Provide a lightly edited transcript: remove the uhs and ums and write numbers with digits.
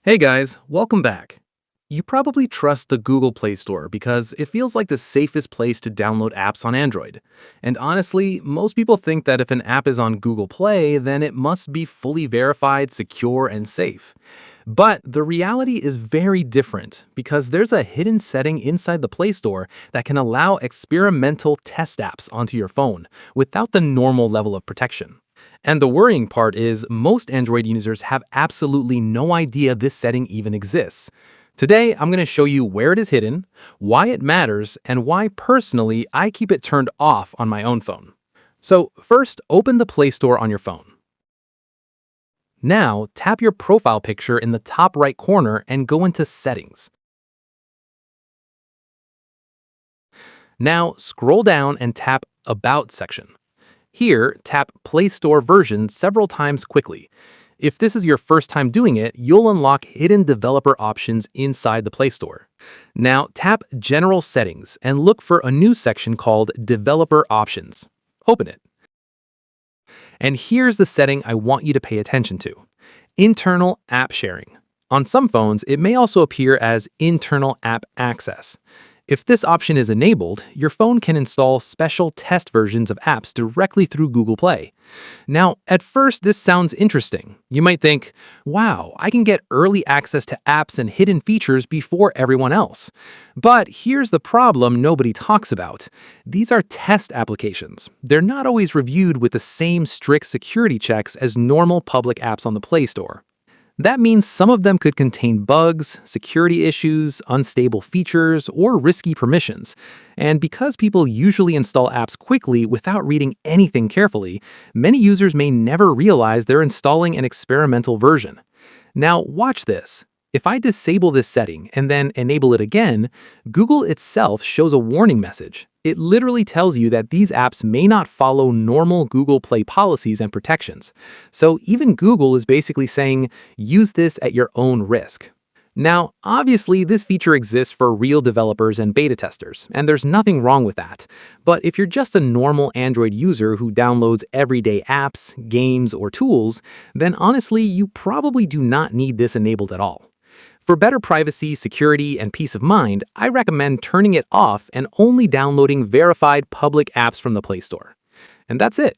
Hey guys, welcome back. You probably trust the Google Play Store because it feels like the safest place to download apps on Android. And honestly, most people think that if an app is on Google Play, then it must be fully verified, secure, and safe. But the reality is very different because there's a hidden setting inside the Play Store that can allow experimental test apps onto your phone without the normal level of protection. And the worrying part is most Android users have absolutely no idea this setting even exists. Today, I'm going to show you where it is hidden, why it matters, and why personally I keep it turned off on my own phone. So first, open the Play Store on your phone. Now, tap your profile picture in the top right corner and go into Settings. Now, scroll down and tap About section. Here, tap Play Store version several times quickly. If this is your first time doing it, you'll unlock hidden developer options inside the Play Store. Now, tap General Settings and look for a new section called Developer Options. Open it. And here's the setting I want you to pay attention to: Internal App Sharing. On some phones, it may also appear as Internal App Access. If this option is enabled, your phone can install special test versions of apps directly through Google Play. Now, at first, this sounds interesting. You might think, wow, I can get early access to apps and hidden features before everyone else. But here's the problem nobody talks about. These are test applications. They're not always reviewed with the same strict security checks as normal public apps on the Play Store. That means some of them could contain bugs, security issues, unstable features, or risky permissions. And because people usually install apps quickly without reading anything carefully, many users may never realize they're installing an experimental version. Now, watch this. If I disable this setting and then enable it again, Google itself shows a warning message. It literally tells you that these apps may not follow normal Google Play policies and protections. So even Google is basically saying, use this at your own risk. Now, obviously, this feature exists for real developers and beta testers, and there's nothing wrong with that. But if you're just a normal Android user who downloads everyday apps, games, or tools, then honestly, you probably do not need this enabled at all. For better privacy, security, and peace of mind, I recommend turning it off and only downloading verified public apps from the Play Store. And that's it.